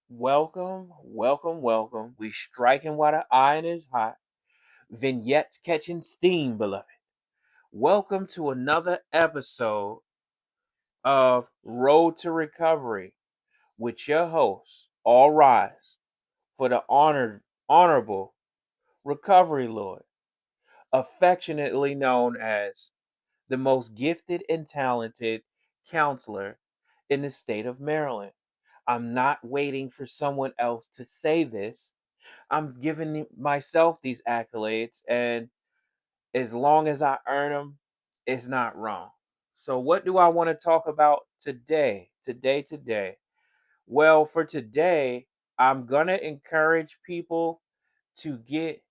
Welcome, welcome, welcome. We striking while the iron is hot. Vignettes catching steam, beloved. Welcome to another episode of Road to Recovery with your host, All Rise, for the honorable Recovery Lord, affectionately known as the most gifted and talented counselor in the state of Maryland. I'm not waiting for someone else to say this. I'm giving myself these accolades, and as long as I earn them, it's not wrong. So, what do I want to talk about today? Today. Well, for today, I'm going to encourage people to get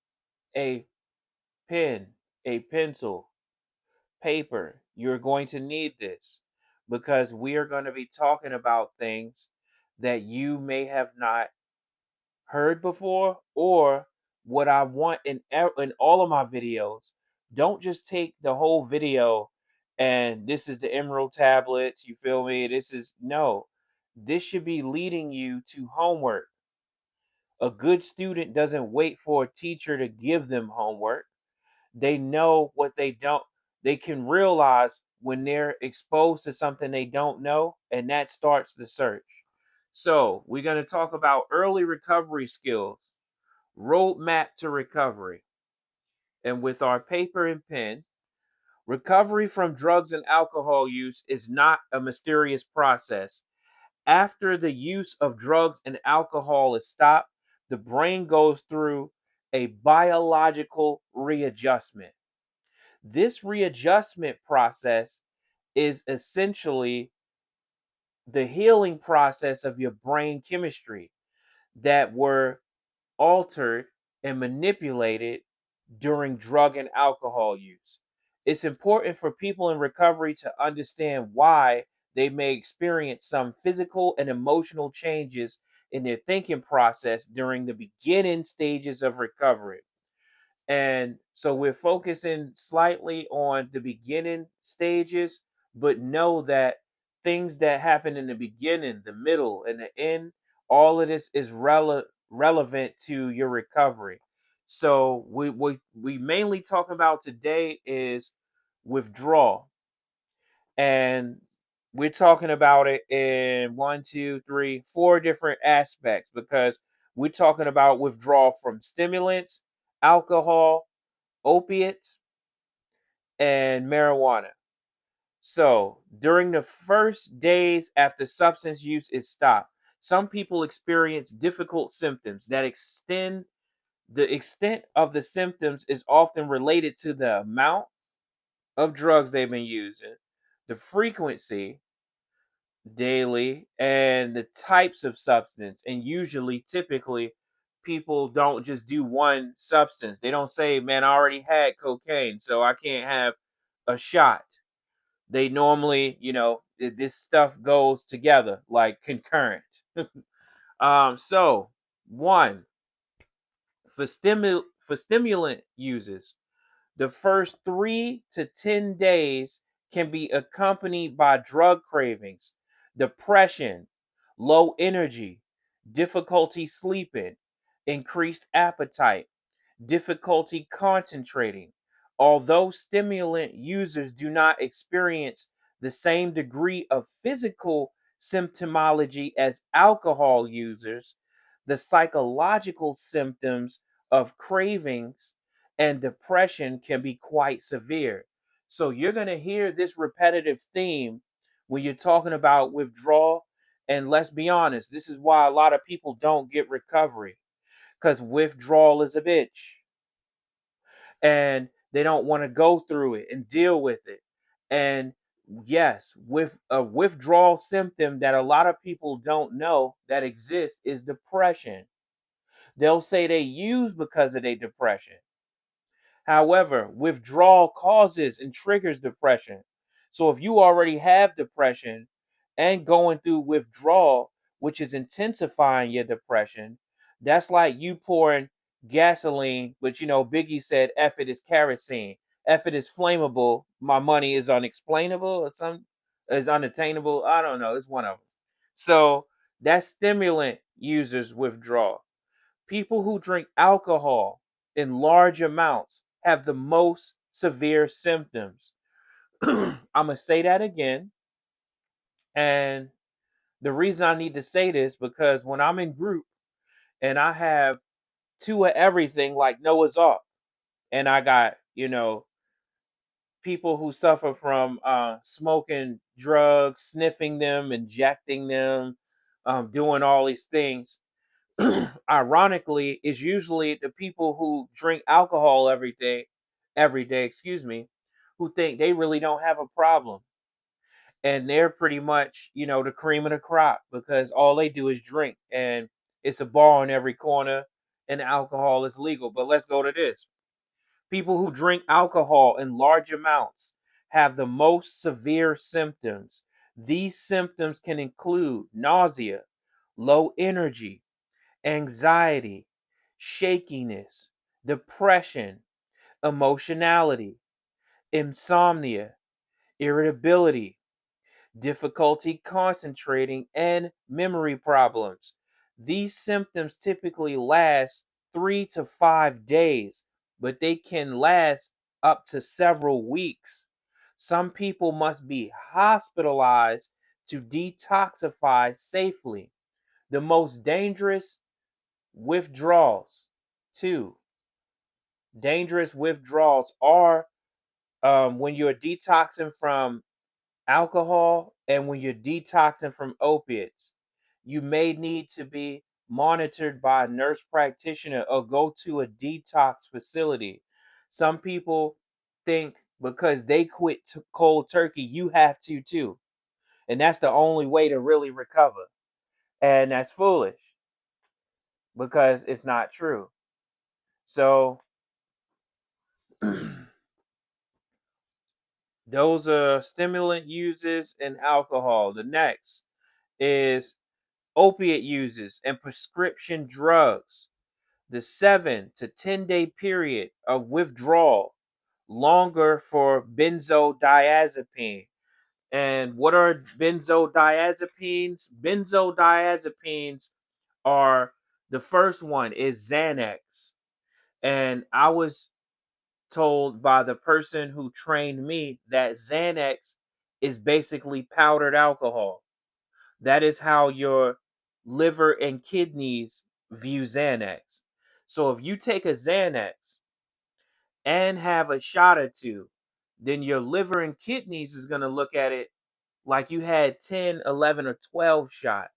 a pen, a pencil, paper. You're going to need this because we are going to be talking about things that you may have not heard before, or what I want in all of my videos. Don't just take the whole video and this is the emerald tablets, you feel me? This is no. This should be leading you to homework. A good student doesn't wait for a teacher to give them homework. They know what they don't. They can realize when they're exposed to something they don't know, and that starts the search. So, we're going to talk about early recovery skills, roadmap to recovery. And with our paper and pen, recovery from drugs and alcohol use is not a mysterious process. After the use of drugs and alcohol is stopped, the brain goes through a biological readjustment. This readjustment process is essentially the healing process of your brain chemistry that were altered and manipulated during drug and alcohol use. It's important for people in recovery to understand why they may experience some physical and emotional changes in their thinking process during the beginning stages of recovery. And so we're focusing slightly on the beginning stages, but know that things that happen in the beginning, the middle, and the end, all of this is relevant to your recovery. So we mainly talk about today is withdrawal, and we're talking about it in one, two, three, four different aspects because we're talking about withdrawal from stimulants, alcohol, opiates, and marijuana. So, during the first days after substance use is stopped, some people experience difficult symptoms that extend. The extent of the symptoms is often related to the amount of drugs they've been using, the frequency, daily, and the types of substance. And usually, typically, people don't just do one substance. They don't say, man, I already had cocaine, so I can't have a shot. They normally, this stuff goes together like concurrent. So one, for stimulant users, the first 3 to 10 days can be accompanied by drug cravings, depression, low energy, difficulty sleeping, increased appetite, difficulty concentrating. Although stimulant users do not experience the same degree of physical symptomology as alcohol users, the psychological symptoms of cravings and depression can be quite severe. So you're going to hear this repetitive theme when you're talking about withdrawal. And let's be honest, this is why a lot of people don't get recovery because withdrawal is a bitch and they don't want to go through it and deal with it. And yes, with a withdrawal symptom that a lot of people don't know that exists is depression. They'll say they use because of their depression. However, withdrawal causes and triggers depression. So if you already have depression and going through withdrawal, which is intensifying your depression, that's like you pouring gasoline, but Biggie said, F it is kerosene. F it is flammable. My money is unexplainable or some is unattainable. I don't know. It's one of them. So That's stimulant users withdrawal. People who drink alcohol in large amounts have the most severe symptoms. I'm going to say that again. And the reason I need to say this because when I'm in group and I have two of everything like Noah's Ark, and I got, people who suffer from smoking drugs, sniffing them, injecting them, doing all these things. Ironically, is usually the people who drink alcohol every day, excuse me, who think they really don't have a problem. And they're pretty much, the cream of the crop because all they do is drink and it's a bar on every corner and alcohol is legal. But let's go to this. People who drink alcohol in large amounts have the most severe symptoms. These symptoms can include nausea, low energy, anxiety, shakiness, depression, emotionality, insomnia, irritability, difficulty concentrating, and memory problems. These symptoms typically last 3 to 5 days, but they can last up to several weeks. Some people must be hospitalized to detoxify safely. The most dangerous withdrawals, two dangerous withdrawals are when you're detoxing from alcohol and when you're detoxing from opiates. You may need to be monitored by a nurse practitioner or go to a detox facility. Some people think because they quit cold turkey, you have to too. And that's the only way to really recover. And that's foolish because it's not true. So, those are stimulant uses and alcohol. The next is opiate uses and prescription drugs. The 7 to 10 day period of withdrawal, longer for benzodiazepine. And what are benzodiazepines? Benzodiazepines are the first one is Xanax. And I was told by the person who trained me that Xanax is basically powdered alcohol. That is how your liver and kidneys view Xanax. So if you take a Xanax and have a shot or two, then your liver and kidneys is going to look at it like you had 10, 11, or 12 shots.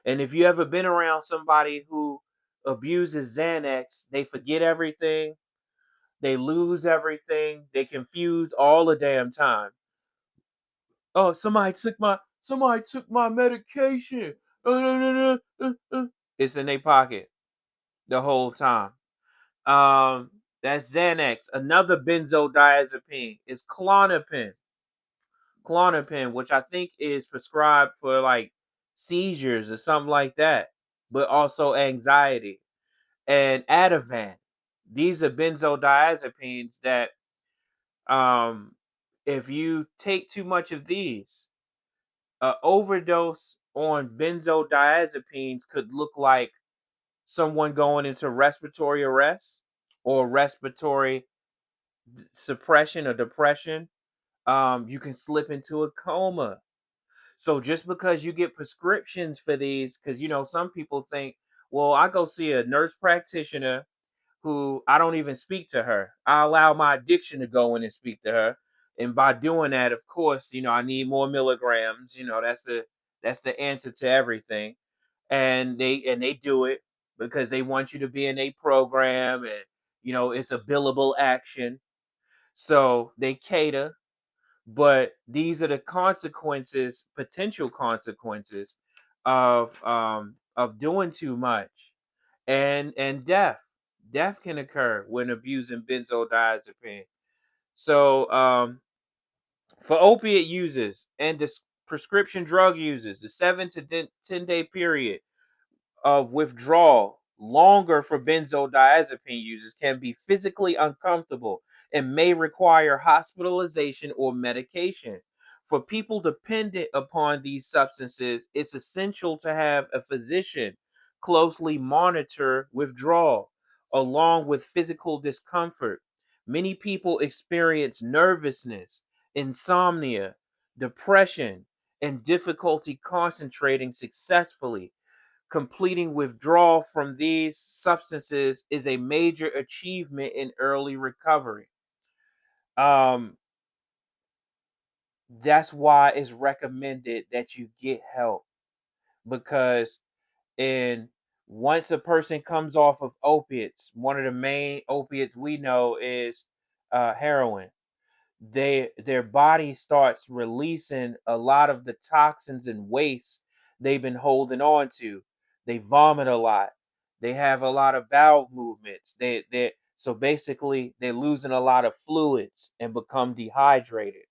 And if you ever been around somebody who abuses Xanax, they forget everything, they lose everything, they confused all the damn time. Oh, somebody took my medication. It's in their pocket the whole time. That's Xanax. Another benzodiazepine is Clonopin. Clonopin, which I think is prescribed for like seizures or something like that, but also anxiety. And Ativan. These are benzodiazepines that, um, if you take too much of these, an overdose on benzodiazepines could look like someone going into respiratory arrest or respiratory suppression or depression. You can slip into a coma. So just because you get prescriptions for these, because some people think, well, I go see a nurse practitioner who I don't even speak to her. I allow my addiction to go in and speak to her. And by doing that, of course, I need more milligrams. That's the answer to everything. And they do it because they want you to be in a program, and it's a billable action. So they cater, but these are the consequences, potential consequences of doing too much, and death can occur when abusing benzodiazepine. So, for opiate users and prescription drug users, the 7 to 10 day period of withdrawal, longer for benzodiazepine users, can be physically uncomfortable and may require hospitalization or medication. For people dependent upon these substances, it's essential to have a physician closely monitor withdrawal, along with physical discomfort. Many people experience nervousness, insomnia, depression, and difficulty concentrating successfully. Completing withdrawal from these substances is a major achievement in early recovery. Um, that's why it's recommended that you get help, because in once a person comes off of opiates, one of the main opiates we know is heroin. Their body starts releasing a lot of the toxins and waste they've been holding on to. They vomit a lot. They have a lot of bowel movements. They so basically they're losing a lot of fluids and become dehydrated.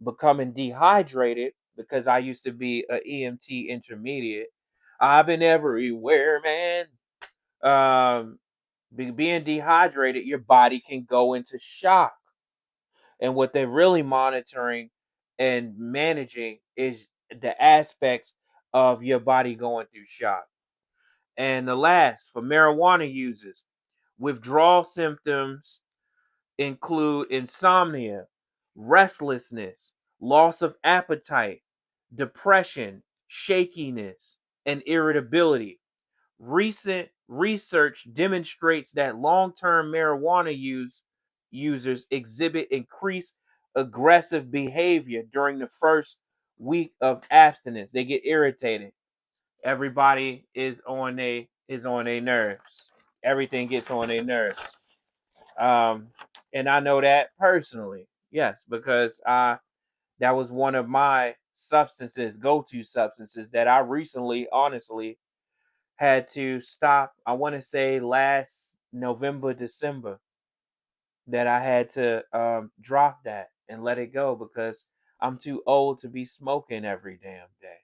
Becoming dehydrated, because I used to be a EMT intermediate. I've been everywhere, man. Being dehydrated, your body can go into shock, and what they're really monitoring and managing is the aspects of your body going through shock. And the last, for marijuana users, withdrawal symptoms include insomnia, restlessness, loss of appetite, depression, shakiness, and irritability. Recent research demonstrates that long-term marijuana users exhibit increased aggressive behavior during the first week of abstinence. They get irritated. Everybody is on their nerves. Everything gets on their nerves. Um, and I know that personally. Yes, because that was one of my substances, go-to substances that I recently, honestly, had to stop. I want to say last November, December, that I had to drop that and let it go, because I'm too old to be smoking every damn day.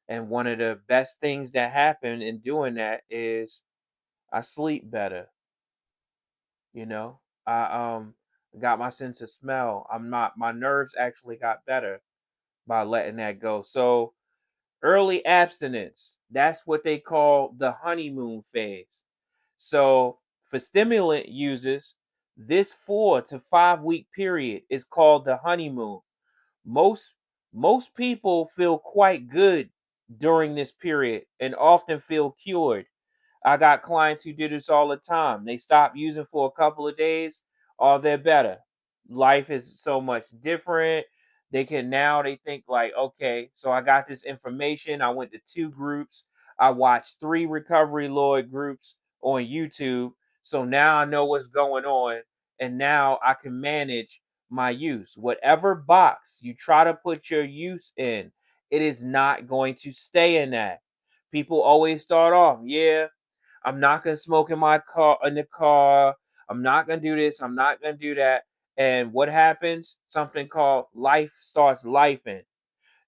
And one of the best things that happened in doing that is I sleep better. You know, I got my sense of smell. I'm not. My nerves actually got better by letting that go. So early abstinence, that's what they call the honeymoon phase. So for stimulant users, this 4 to 5 week period is called the honeymoon. Most most people feel quite good during this period and often feel cured. I got clients who do this all the time. They stop using for a couple of days, or they're better. Life is so much different. They think like, okay, so I got this information. I went to 2 groups. I watched 3 recovery Lord groups on YouTube. So now I know what's going on, and now I can manage my use. Whatever box you try to put your use in, it is not going to stay in that. People always start off, yeah, I'm not gonna smoke in the car. I'm not gonna do this. I'm not gonna do that. And what happens? Something called life starts lifing,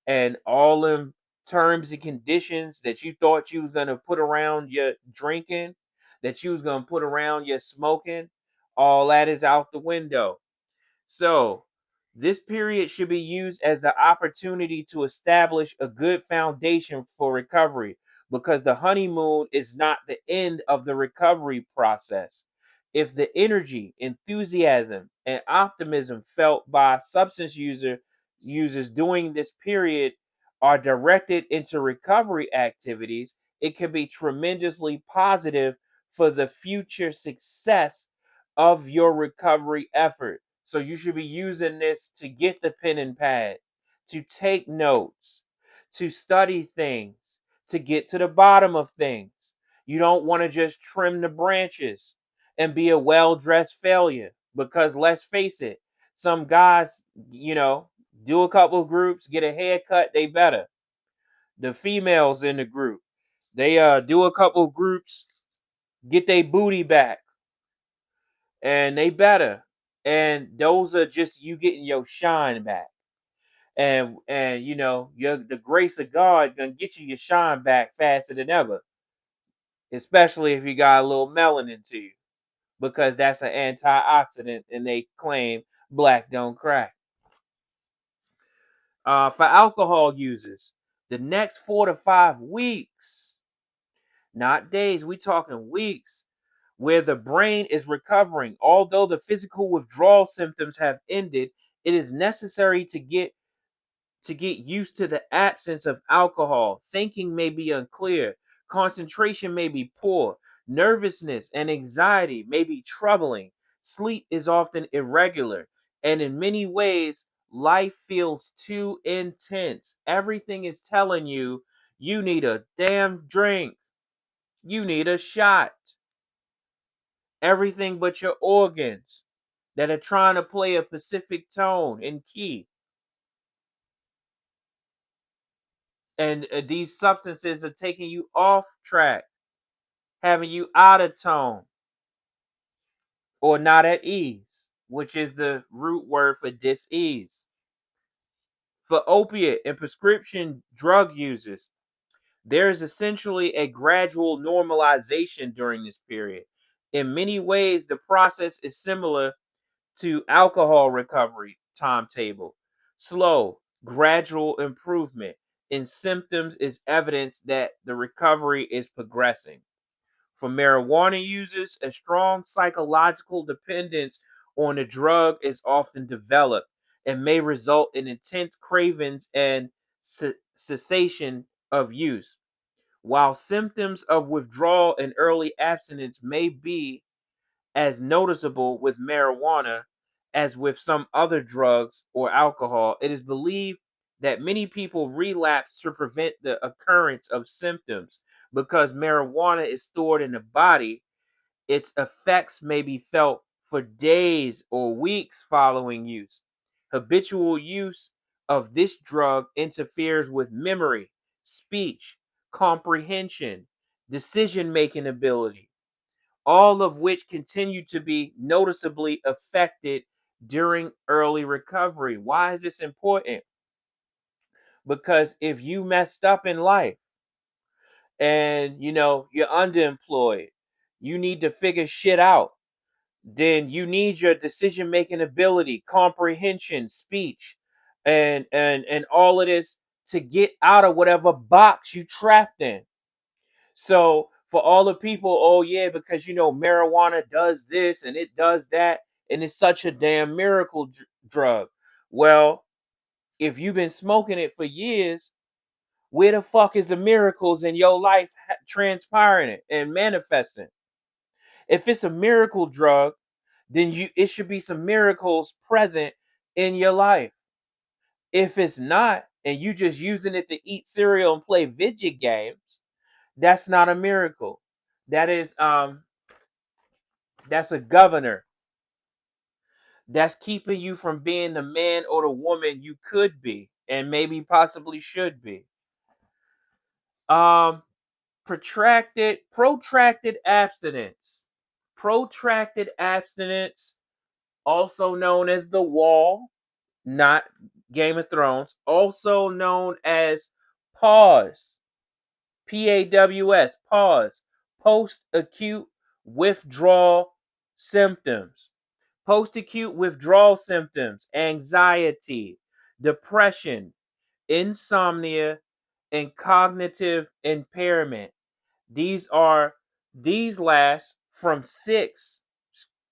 and all them terms and conditions that you thought you was gonna put around your drinking, that you was gonna put around your smoking, all that is out the window. So, this period should be used as the opportunity to establish a good foundation for recovery, because the honeymoon is not the end of the recovery process. If the energy, enthusiasm, and optimism felt by users during this period are directed into recovery activities, it can be tremendously positive for the future success of your recovery effort. So you should be using this to get the pen and pad, to take notes, to study things, to get to the bottom of things. You don't want to just trim the branches and be a well dressed failure, because let's face it, some guys, you know, do a couple of groups, get a haircut, they better. The females in the group, they do a couple of groups, get their booty back, and they better. And those are just you getting your shine back. And the grace of God gonna get you your shine back faster than ever, especially if you got a little melanin to you, because that's an antioxidant, and they claim black don't crack. For alcohol users, the next 4 to 5 weeks, not days, we talking weeks, where the brain is recovering. Although the physical withdrawal symptoms have ended, it is necessary to get used to the absence of alcohol. Thinking may be unclear, concentration may be poor, nervousness and anxiety may be troubling, sleep is often irregular, and in many ways, life feels too intense. Everything is telling you you need a damn drink, you need a shot. Everything but your organs that are trying to play a specific tone and key. And these substances are taking you off track, having you out of tone or not at ease, which is the root word for dis-ease. For opiate and prescription drug users, there is essentially a gradual normalization during this period. In many ways, the process is similar to alcohol recovery timetable. Slow, gradual improvement in symptoms is evidence that the recovery is progressing. For marijuana users, a strong psychological dependence on the drug is often developed and may result in intense cravings and cessation of use. While symptoms of withdrawal and early abstinence may be as noticeable with marijuana as with some other drugs or alcohol, it is believed that many people relapse to prevent the occurrence of symptoms. Because marijuana is stored in the body, its effects may be felt for days or weeks following use. Habitual use of this drug interferes with memory, speech, comprehension, decision making ability, all of which continue to be noticeably affected during early recovery. Why is this important? Because if you messed up in life and you're underemployed, you need to figure shit out, then you need your decision making ability, comprehension, speech, and all of this to get out of whatever box you trapped in. So for all the people, oh yeah, because marijuana does this and it does that, and it's such a damn miracle drug. Well, if you've been smoking it for years, where the fuck is the miracles in your life transpiring it and manifesting? If it's a miracle drug, then it should be some miracles present in your life. If it's not, and you just using it to eat cereal and play video games, that's not a miracle. That is that's a governor that's keeping you from being the man or the woman you could be and maybe possibly should be. Um protracted abstinence. Protracted abstinence, also known as the wall, not Game of Thrones, also known as pause. PAWS, pause. Post acute withdrawal symptoms. Post acute withdrawal symptoms, anxiety, depression, insomnia, and cognitive impairment. These are these last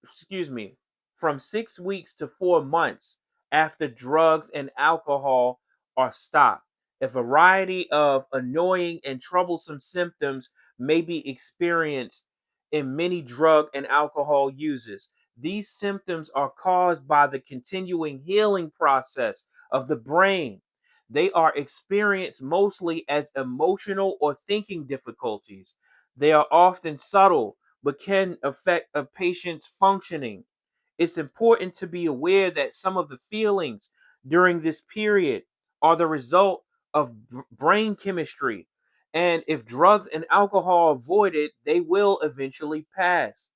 excuse me, from 6 weeks to 4 months after drugs and alcohol are stopped. A variety of annoying and troublesome symptoms may be experienced in many drug and alcohol users. These symptoms are caused by the continuing healing process of the brain. They are experienced mostly as emotional or thinking difficulties. They are often subtle but can affect a patient's functioning. It's important to be aware that some of the feelings during this period are the result of brain chemistry, and if drugs and alcohol are avoided, they will eventually pass.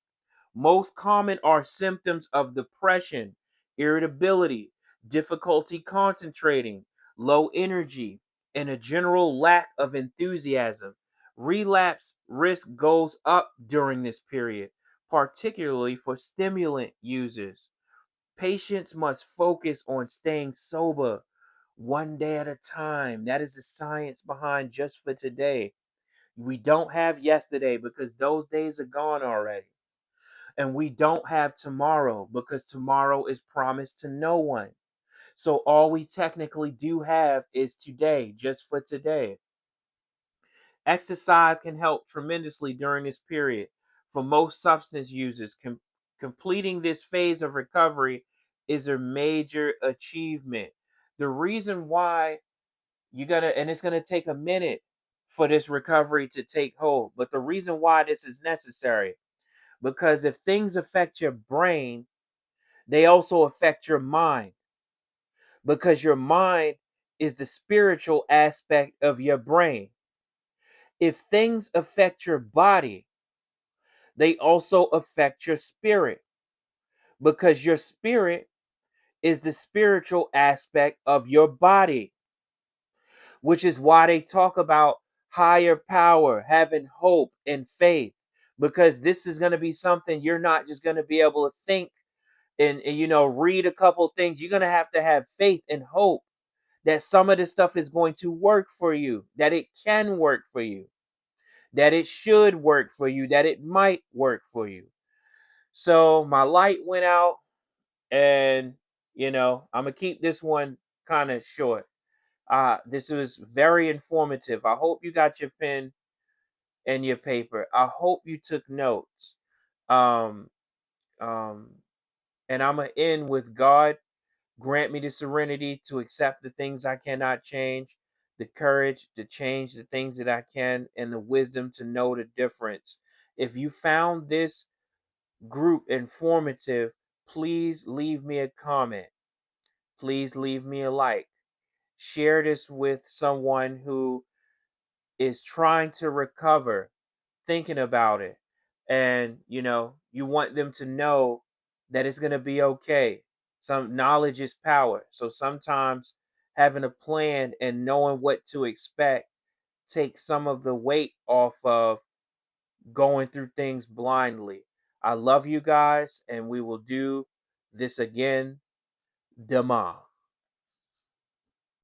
Most common are symptoms of depression, irritability, difficulty concentrating, low energy, and a general lack of enthusiasm. Relapse risk goes up during this period, particularly for stimulant users. Patients must focus on staying sober one day at a time. That is the science behind just for today. We don't have yesterday because those days are gone already. And we don't have tomorrow because tomorrow is promised to no one. So all we technically do have is today, just for today. Exercise can help tremendously during this period. For most substance users, completing this phase of recovery is a major achievement. The reason why and it's gonna take a minute for this recovery to take hold, but the reason why this is necessary, because if things affect your brain, they also affect your mind, because your mind is the spiritual aspect of your brain. If things affect your body, they also affect your spirit, because your spirit is the spiritual aspect of your body, which is why they talk about higher power, having hope and faith, because this is going to be something you're not just going to be able to think and read a couple things. You're going to have faith and hope that some of this stuff is going to work for you, that it can work for you, that it should work for you, that it might work for you. So my light went out, and I'm gonna keep this one kind of short. This was very informative. I hope you got your pen and your paper. I hope you took notes. Um, um, and I'm gonna end with God. Grant me the serenity to accept the things I cannot change, the courage to change the things that I can, and the wisdom to know the difference. If you found this group informative, please leave me a comment. Please leave me a like. Share this with someone who is trying to recover, thinking about it. And, you want them to know that it's going to be okay. Some knowledge is power. So sometimes having a plan and knowing what to expect takes some of the weight off of going through things blindly. I love you guys, and we will do this again tomorrow.